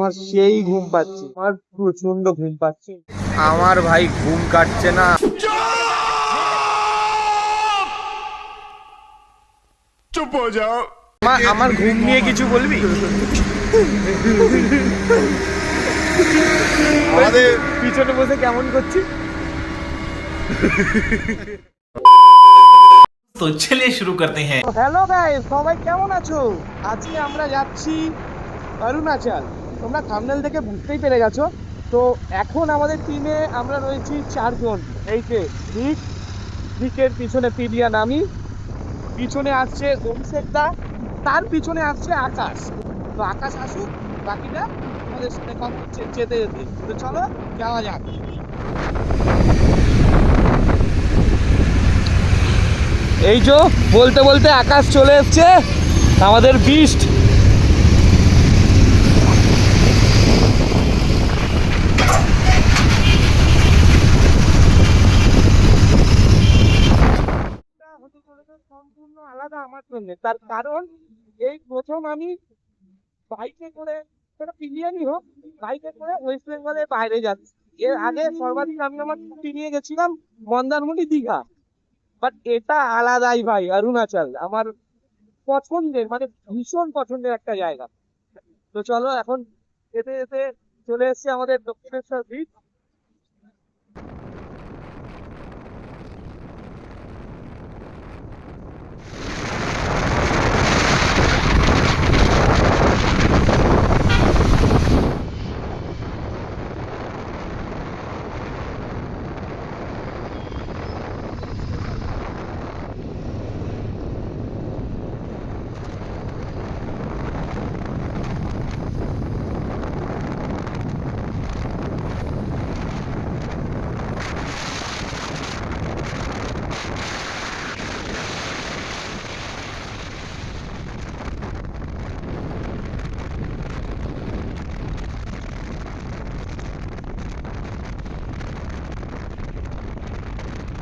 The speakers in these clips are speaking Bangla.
আমার সেই ঘুম পাচ্ছে, আমার প্রচন্ড ঘুম পাচ্ছে। আমার ভাই ঘুম কাটছে না। চুপ হয়ে যাও। আমার ঘুম নিয়ে কিছু বলবি? আমাদের পিছনে বসে কেমন করছি। तो चलिए शुरू करते हैं। হ্যালো গাইস, সবাই কেমন আছো? আজকে আমরা যাচ্ছি অরুণাচল। তোমরা থাম্বনেল দেখে বুঝতেই পেরে গেছো। তো এখন আমাদের টিমে আমরা রয়েছি 4 জন। এই যে দিকের পিছনে পিলিয়ান, আমি পিছনে আসছে অভিষেকদা, তার পিছনে আসছে আকাশ। তো আকাশ আসুক, বাকিটা আমাদের সাথে কথা হচ্ছে যেতে যেতে। তো চলো যাওয়া যাক। এই যে বলতে বলতে আকাশ চলে এসছে, আমাদের বিস্ট। সম্পূর্ণ আলাদা আমার জন্য, তার কারণ এই প্রথম আমি বাইকে করে, সেটা পিলিয়ানই হোক, বাইকে করে ওয়েস্ট বেঙ্গলের বাইরে যাচ্ছি। এর আগে সর্বাধিক আমি আমার ছুটি নিয়ে গেছিলাম মন্দারমণি, দীঘা। বাট এটা আলাদাই ভাই, অরুণাচল আমার পছন্দের, মানে ভীষণ পছন্দের একটা জায়গা। তো চলো এখন যেতে যেতে চলে এসেছি আমাদের দক্ষিণেশ্বর বিচ।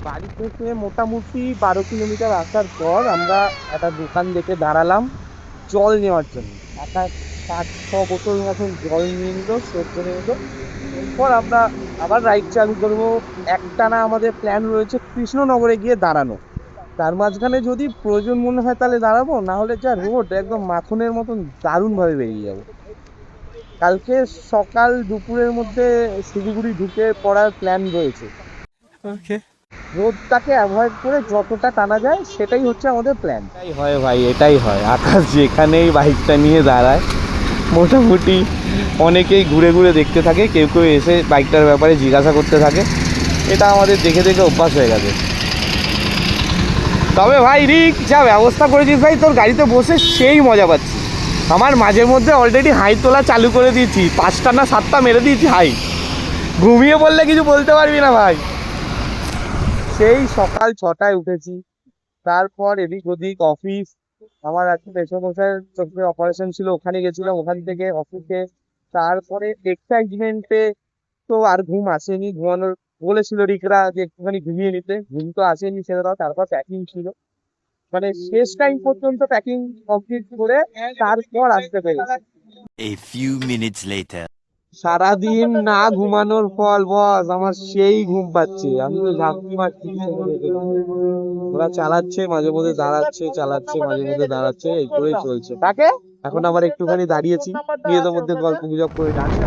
বাড়ি থেকে মোটামুটি 12 কিলোমিটার আসার পর আমরা একটা দোকান দেখে দাঁড়ালাম জল নেওয়ার জন্য। একটা 5-6 বোতল মতন জল নিয়ে নিল, সেট করে নিল। এরপর আমরা আবার রাইড চালু করবো। একটানা আমাদের প্ল্যান রয়েছে কৃষ্ণনগরে গিয়ে দাঁড়ানো। তার মাঝখানে যদি প্রয়োজন মনে হয় তাহলে দাঁড়াবো, না হলে যা রোড একদম মাখনের মতন দারুণ ভাবে বেরিয়ে যাবো। কালকে সকাল দুপুরের মধ্যে শিলিগুড়ি ঢুকে পড়ার প্ল্যান রয়েছে। রোদটাকে অ্যাভয়েড করে যতটা টানা যায় সেটাই হচ্ছে আমাদের প্ল্যান। এটাই হয় ভাই, এটাই হয়। আকাশ যেখানেই বাইকটা নিয়ে দাঁড়ায় মোটামুটি অনেকেই ঘুরে ঘুরে দেখতে থাকে, কেউ কেউ এসে বাইকটার ব্যাপারে জিজ্ঞাসা করতে থাকে। এটা আমাদের দেখে দেখে অভ্যাস হয়ে গেছে। তবে ভাই রিক, যা ব্যবস্থা করেছিস ভাই, তোর গাড়িতে বসে সেই মজা পাচ্ছি। আমার মাঝে মধ্যে অলরেডি হাই তোলা চালু করে দিয়েছি, 5টা না 7টা মেরে দিয়েছি হাই। ঘুমিয়ে পড়লে কিছু বলতে পারবি না ভাই। সেই সকাল 6টায় উঠেছি, তারপর এদিক ওদিক অফিস। আমার আজকে পেশামশাইয়ের চোখের অপারেশন ছিল, ওখানে গেছিলাম, ওখান থেকে অফিসে। তারপরে এক্সাইটমেন্টে তো আর ঘুম আসেনি। ঘুমানোর বলেছিল রিকরা যে একটুখানি ঘুমিয়ে নিতে, ঘুম তো আসেনি সেটাও। তারপর প্যাকিং ছিল, মানে শেষ টাইম পর্যন্ত প্যাকিং কমপ্লিট করে তারপর আসতে পেরেছি। A few minutes later. সারাদিন না ঘুমানোর ফল বস, আমার সেই ঘুম পাচ্ছে। আমি তো ঝাঁকুনি মারছি। ওরা চালাচ্ছে মাঝে মধ্যে দাঁড়াচ্ছে, চালাচ্ছে মাঝে মধ্যে দাঁড়াচ্ছে, এই করেই চলছে। তাকে এখন আবার একটুখানি দাঁড়িয়েছি, নিজেদের মধ্যে গল্প গুজব করে ডাকছে।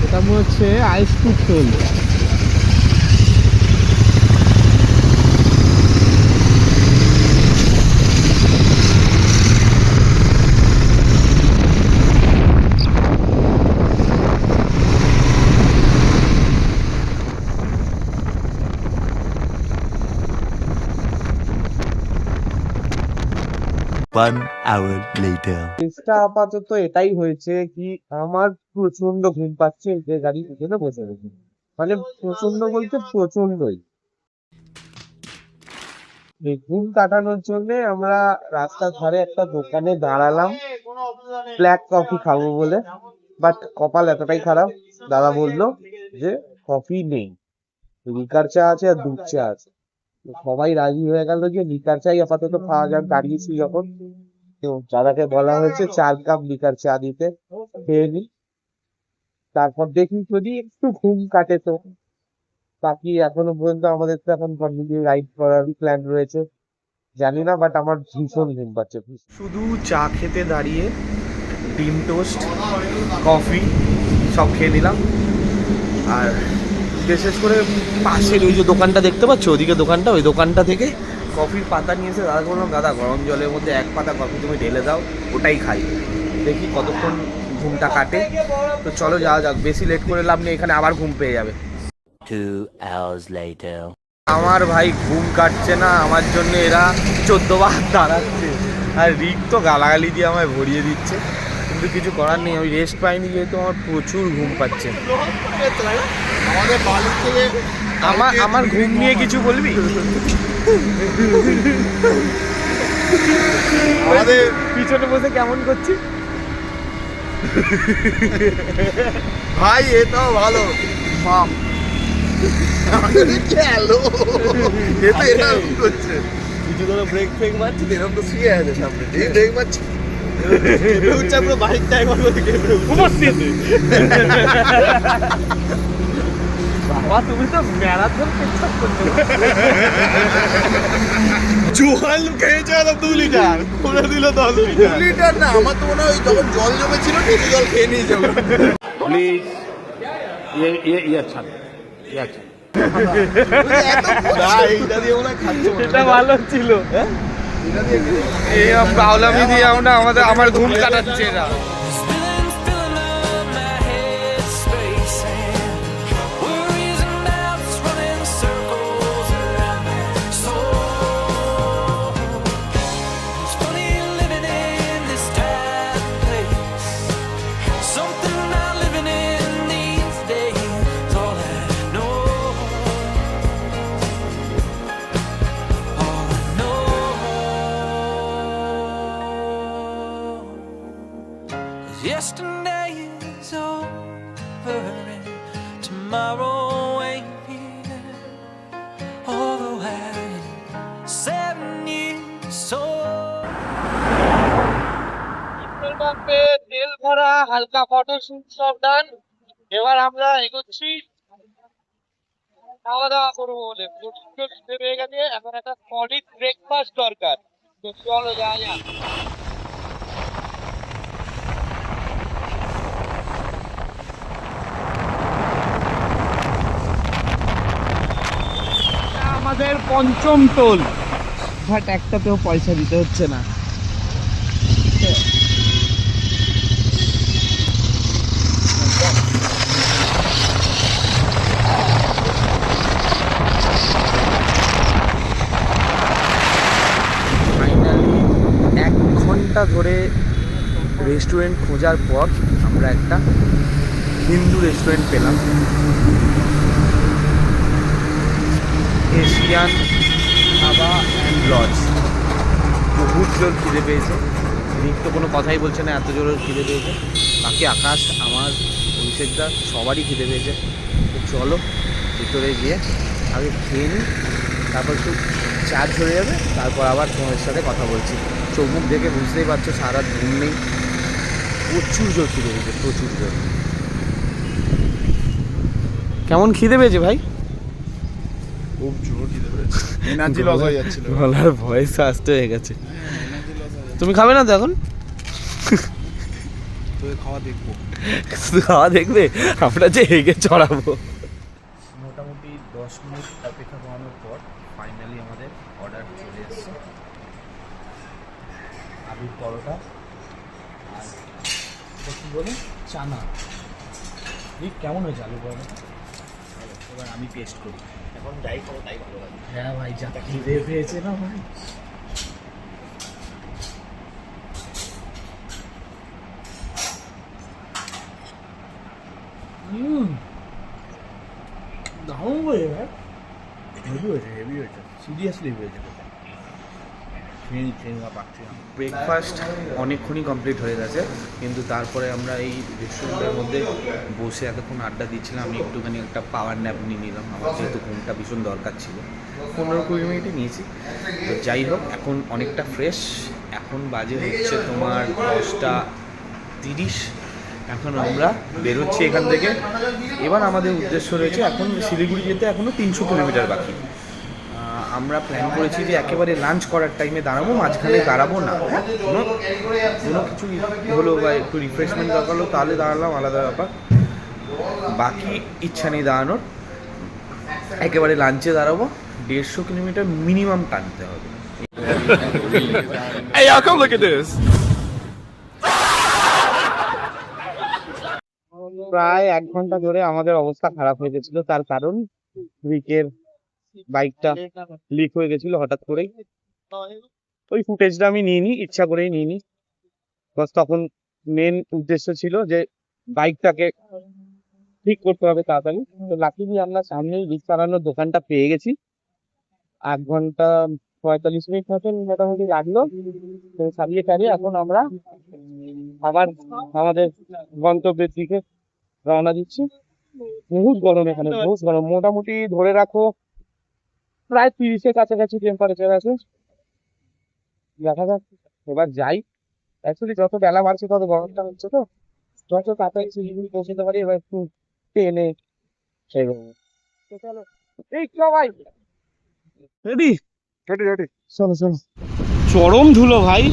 এটা মনে হচ্ছে ice cream toll. One hour later. চেষ্টা আপাতত এটাই হয়েছে কি, আমার প্রচন্ড ঘুম পাচ্ছে যে গাড়ির পিছনে বসে রয়েছে। মানে প্রচন্ড বলতে প্রচন্ডই। এই ঘুম কাটানোর জন্য আমরা রাস্তার ধারে একটা দোকানে দাঁড়ালাম ব্ল্যাক কফি খাবো বলে। বাট কপাল এতটাই খারাপ, দাদা বললো যে কফি নেই, লিকার চা আছে আর দুধ চা আছে। তো সবাই রাজি হয়ে গেল যে লিকার চাই আপাতত খাওয়া যাক, দাঁড়িয়েছি যখন। তো দাদাকে বলা হয়েছে 4 কাপ লিকার চা দিতে, খেয়ে নি, তারপর দেখি যদি একটু ঘুম কাটে তো। বাকি এখনো পর্যন্ত আমাদের তো এখন কন্টিনিউ রাইড করার প্ল্যান রয়েছে, জানি না, বাট আমার ভীষণ ঘুম পাচ্ছে। শুধু চা খেতে দাঁড়িয়ে ডিম টোস্ট কফি সব খেয়ে নিলাম। আর বিশেষ করে পাশের ওই যে দোকানটা দেখতে পাচ্ছ, ওদিকে দোকানটা, ওই দোকানটা থেকে কফির পাতা নিয়ে এসে দাদা বললাম, দাদা গরম জলের মধ্যে 1 পাতা কফি তুমি ঢেলে দাও, ওটাই খাই, দেখি কতক্ষণ ঘুমটা কাটে। তো চলো যাওয়া যাক, বেশি লেট করে লাভ নেই, এখানে আবার ঘুম পেয়ে যাবে। 2 hours later. আমার ভাই ঘুম কাটছে না, আমার জন্য এরা 14 বার দাঁড়াচ্ছে, আর রিক তো গালাগালি দিয়ে আমায় ভরিয়ে দিচ্ছে, কিন্তু কিছু করার নেই, আমি রেস্ট পাইনি যেহেতু আমার প্রচুর ঘুম পাচ্ছে। আমার ঘুম নিয়ে কিছু বলবি? আমাদের পিছনে বসে কেমন করছি ভাই, এটাও ভালো মাম, গেলো এতে এরকম করছে, কিছু ধরো ব্রেক ফ্রেক মারছি, এরকম তো শুয়ে আছে সামনে, এই ব্রেক মারছি পুরো বাইকটা একবার বাবা, তুমি তো ম্যারাথন পেছাপ করছো। জল খেয়েছে 2 লিটার, করে দিল 10 লিটার। 2 লিটার না, আমার তো মনে হয় যখন জল জমেছিল ঠিক জল খেয়ে নিয়ে যাবে। प्लीज ये अच्छा नहीं, ये अच्छा नहीं। এইটা দিয়ে মনে হয় খাচ্ছে, এটা ভালো ছিল। এই বাউলামি দিয়ে আমার ঘুম কাটাচ্ছে এরা। Filling up my head space and worries and doubts running circles around my soul. It's funny living in this tight place, something not living in these days. All I know, all I know. Yesterday is over and tomorrow ain't here. Although I'm 7 years old. Petrol পাম্পে তেল ভরা, হালকা ফটোশুট সব ডান। এবার আমরা এগোচ্ছি খাওয়া দাওয়া করবো বলে, প্রচন্ড খিদে পেয়ে গেছে, এখন একটা সলিড ব্রেকফাস্ট দরকার। তো চলো যাওয়া যাক। আমাদের 5ম টোল, বাট একটাতেও পয়সা দিতে হচ্ছে না। ফাইনালি 1 ঘন্টা ধরে রেস্টুরেন্ট খোঁজার পর আমরা একটা হিন্দু রেস্টুরেন্ট পেলাম, এশিয়ান ধাবা অ্যান্ড লজ। বহুত জোর খিদে পেয়েছে, রিক তো কোনো কথাই বলছে না, এত জোর খিদে পেয়েছে। বাকি আকাশ, আমার, অভিষেকদা সবারই খিদে পেয়েছে। তো চলো ভিতরে গিয়ে আগে খেয়ে নিই, তারপর একটু চার্জ হয়ে যাবে, তারপর আবার তোমাদের সাথে কথা বলছি। চোখ মুখ দেখে বুঝতেই পারছো সারা ঘুম নেই, প্রচুর জোর খিদে পেয়েছে, প্রচুর জোর। কেমন খিদে পেয়েছে ভাই? খুব জোর খিদে পেয়েছে, এনার্জি লস হয়ে যাচ্ছিল, গলার ভয়েস আসতে হয়ে গেছে। তুমি খাবে না তো এখন? তো খাওয়া দেখবো, শুধু খাওয়া দেখবে, আমরা যে হেগে চড়াবো। মোটামুটি 10 মিনিট অপেক্ষা করানোর পর ফাইনালি আমাদের অর্ডার চলে এসেছে। আলুর পরোটা আর এটা কি বলে, চানা। ঠিক কেমন হয়েছে আলুর পরোটা? এবার আমি টেস্ট করি। এখন যাই খাবো তাই ভালো লাগে। হ্যাঁ ভাই, যা খিদে পেয়েছে না ভাই। দারুণ হয়েছে ভাই, হেভি হয়েছে, হেভি হয়েছে, সিরিয়াসলি হয়েছে। ব্রেকফাস্ট অনেকক্ষণই কমপ্লিট হয়ে গেছে, কিন্তু তারপরে আমরা এই রেস্টুরেন্টের মধ্যে বসে এতক্ষণ আড্ডা দিচ্ছিলাম। আমি একটুখানি একটা পাওয়ার ন্যাপ নিয়ে নিলাম, আমার যেহেতু ঘুমটা ভীষণ দরকার ছিল। 15-20 মিনিটে নিয়েছি। তো যাই হোক, এখন অনেকটা ফ্রেশ। এখন বাজে হচ্ছে তোমার 10:30। এখন আমরা বেরোচ্ছি এখান থেকে। এবার আমাদের উদ্দেশ্য রয়েছে এখন শিলিগুড়ি যেতে এখনও 300 কিলোমিটার বাকি। আমরা প্ল্যান করেছি যে একেবারে লাঞ্চ করার টাইমে দাঁড়াবো, মাঝখানে দাঁড়াবো না। কোনো কিছু হলো বা একটু রিফ্রেশমেন্ট দরকার হলো তাহলে দাঁড়ালাম, আলাদা ব্যাপার। বাকি ইচ্ছা নেই দাঁড়ানোর। একেবারে লাঞ্চে দাঁড়াবো। 150 কিলোমিটার মিনিমাম টানতে হবে। Hey, y'all, come look at this. প্রায় 1 ঘন্টা ধরে আমাদের অবস্থা খারাপ হয়ে গেছিল, তার কারণ রিকের বাইকটা লিক হয়ে গেছিল হঠাৎ করেই। ওই ফুটেজটা আমি নিইনি, ইচ্ছা করেই নিইনি। বাস তখন মেন উদ্দেশ্য ছিল যে বাইকটাকে ঠিক করতে হবে তাড়াতাড়ি। তো লাকিলি আমরা সামনেই রিক চালানোর দোকানটা পেয়ে গেছি। 1 ঘন্টা 45 মিনিট মতন মোটামুটি লাগলো। তো চালিয়ে টালিয়ে এখন আমরা আবার আমাদের গন্তব্যের দিকে রওনা দিচ্ছি। বহুত গরম এখানে, বহুত গরম। মোটামুটি ধরে রাখো প্রায় 30-এর কাছাকাছি টেম্পারেচার আছে। দেখা যাক, এবার যাই। অ্যাকচুয়ালি যত বেলা বাড়ছে তত গরমটা হচ্ছে, তো যত তাড়াতাড়ি শিলিগুড়ি পৌঁছতে পারি এবার একটু ট্রেনে সেরকম। তো চলো, এই চলো ভাই, রেডি রেডি রেডি, চলো চলো। চরম ধুলো ভাই,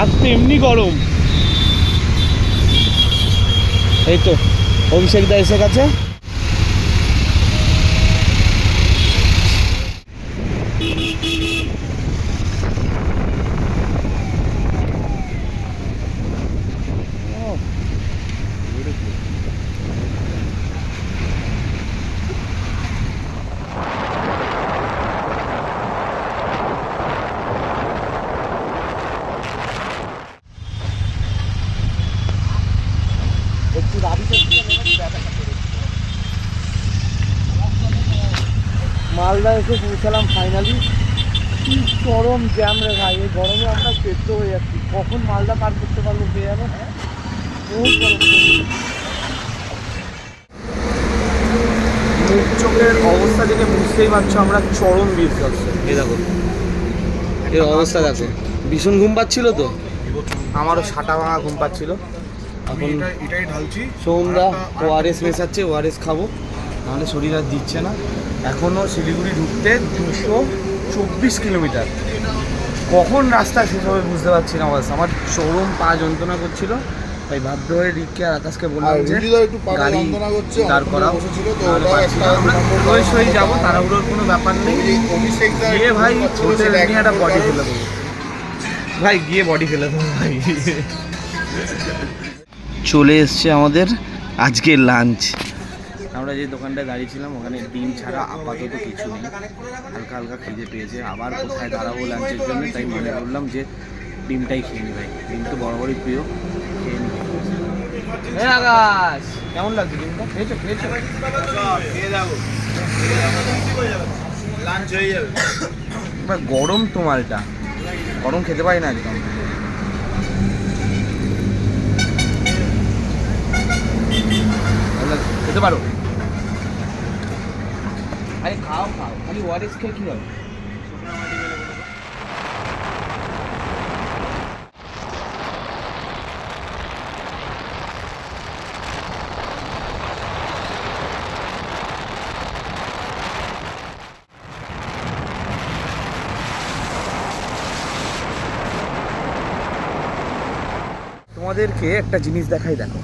আজ তো এমনি গরম। এই তো অভিষেক দা এসে গেছে। মালদা এসে পৌঁছালাম ফাইনালি। কি গরম জ্যাম রে ভাই, এই গরমে আমরা সেদ্ধ হয়ে যাচ্ছি। কখন মালদা পার করতে পারবো কে জানে। বহুত গরম। মুখ চোখের অবস্থা দেখে বুঝতেই পারছো আমরা চরম বিধ্বস্ত। এই দেখো, এর অবস্থা দেখো। ভীষণ ঘুম পাচ্ছিল তো, আমারও সাটা ভাঙা ঘুম পাচ্ছিল। এখন এটাই ঢালছি। সৌমদা ওআরএস মেশাচ্ছে, ওআরএস খাবো, নাহলে শরীর আর দিচ্ছে না। এখনও শিলিগুড়ি ঢুকতে 224 কিলোমিটার। কখন রাস্তা শেষ হবে বুঝতে পারছি না। বাস আমার চরম পা যন্ত্রণা করছিল, তাই বাধ্য হয়ে রিককে আর আকাশকে বললাম যে গাড়ি দাঁড় করাও, সই যাবো, তাড়াহুড়োর কোনো ব্যাপার নেই। গিয়ে ভাই হোটেল নিয়ে একটা বডি ফেলে দেবো ভাই, গিয়ে বডি ফেলে দেবো ভাই। চলে এসছে আমাদের আজকের লাঞ্চ। আমরা যে দোকানটায় দাঁড়িয়েছিলাম ওখানে ডিম ছাড়া আপাতত কিছু নেই। হালকা হালকা খিদে পেয়েছে, আবার কোথায় দাঁড়াবো লাঞ্চের জন্য, তাই মনে করলাম যে ডিমটাই খেয়ে নি ভাই। ডিম তো বরাবরই প্রিয়, খেয়ে নি। আকাশ কেমন লাগছে ডিমটা? খেয়েছো খেয়েছো? এবার গরম তো মালটা, গরম খেতে পারি না একদম। খেতে পারো? আরে খাও খাও, খালি ওআরএস খেয়ে কি হবে? তোমাদেরকে একটা জিনিস দেখাই, দেখো।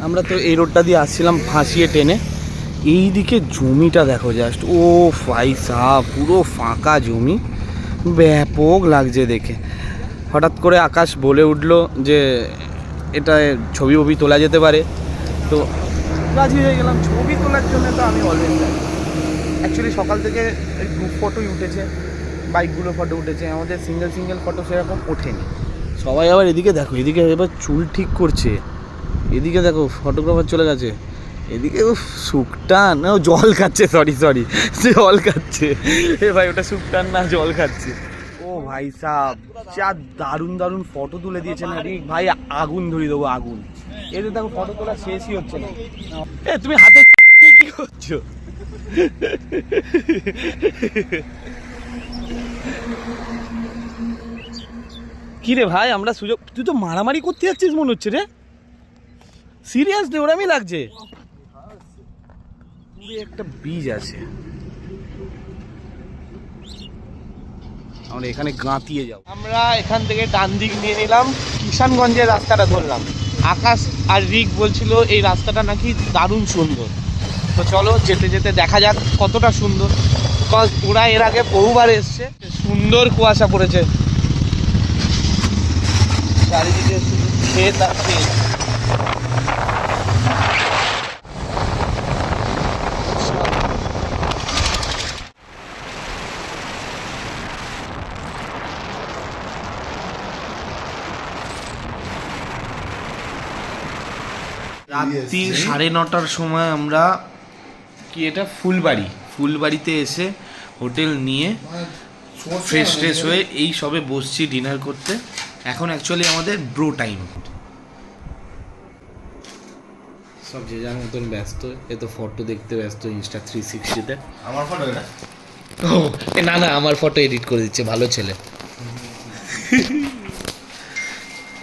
আমরা তো এই রোডটা দিয়ে আসছিলাম ফাঁসিয়ে ট্রেনে। এই দিকে জমিটা দেখো জাস্ট, ও পয়সা, পুরো ফাঁকা জমি, ব্যাপক লাগছে দেখে। হঠাৎ করে আকাশ বলে উঠলো যে এটা ছবি ফবি তোলা যেতে পারে, তো রাজি হয়ে গেলাম। ছবি তোলার জন্য তো আমি অলওয়েজ যাই। অ্যাকচুয়ালি সকাল থেকে গ্রুপ ফটোই উঠেছে, বাইকগুলো ফটো উঠেছে, আমাদের সিঙ্গেল সিঙ্গেল ফটো সেরকম ওঠেনি। সবাই আবার এদিকে দেখো, এদিকে এবার চুল ঠিক করছে, এদিকে দেখো ফটোগ্রাফার চলে গেছে, এদিকে শুকটান, ও জল খাচ্ছে, সরি জল খাচ্ছে। এ ভাই ওটা শুকটান না, জল খাচ্ছে। ও ভাই সাব, যা দারুণ দারুণ ফটো তুলে দিয়েছেন রিক ভাই, আগুন ধরিয়ে দেবো আগুন। এতে দেখো ফটো তোলা শেষই হচ্ছে না। এ তুমি হাতে কি করছো? কি রে ভাই, আমরা সুযোগ, তুই তো মারামারি করতে যাচ্ছিস মনে হচ্ছে রে, সিরিয়াসলি ওরামই লাগছে। একটা বীজ আছে, আমরা এখানে গাঁতিয়ে যাব। আমরা এখান থেকে ডান দিক নিয়ে নিলাম, কিষানগঞ্জের রাস্তাটা ধরলাম। আকাশ আর রিক বলছিল এই রাস্তাটা নাকি দারুণ সুন্দর, তো চলো যেতে যেতে দেখা যাক কতটা সুন্দর। বিকজ ওরা এর আগে বহুবার এসছে। সুন্দর কুয়াশা পড়েছে, চারিদিকে শুধু ক্ষেত আর ক্ষেত। রাত্রি 9:30টার সময় আমরা কি এটা ফুলবাড়িতে এসে হোটেল নিয়ে ফ্রেশ হয়ে এই সবে বসছি ডিনার করতে। এখন অ্যাকচুয়ালি আমাদের ব্রো টাইম। সব যে যার মতন ব্যস্ত, এ তো ফটো দেখতে ব্যস্ত ইনস্টা 360-তে। আমার ফটো এটা না না, আমার ফটো এডিট করে দিচ্ছে, ভালো ছেলে।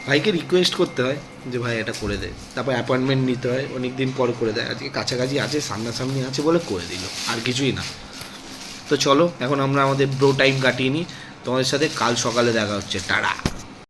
ভাইকে রিকোয়েস্ট করতে হয় যে ভাই এটা করে দে, তারপর অ্যাপয়েন্টমেন্ট নিতে হয়, অনেক দিন পর করে দেয়। আজকে কাছাকাছি আছে, সামনাসামনি আছে বলে করে দিল, আর কিছুই না। তো চলো এখন আমরা আমাদের ব্রো টাইম কাটিয়ে নিই, তোমাদের সাথে কাল সকালে দেখা হচ্ছে। টাটা।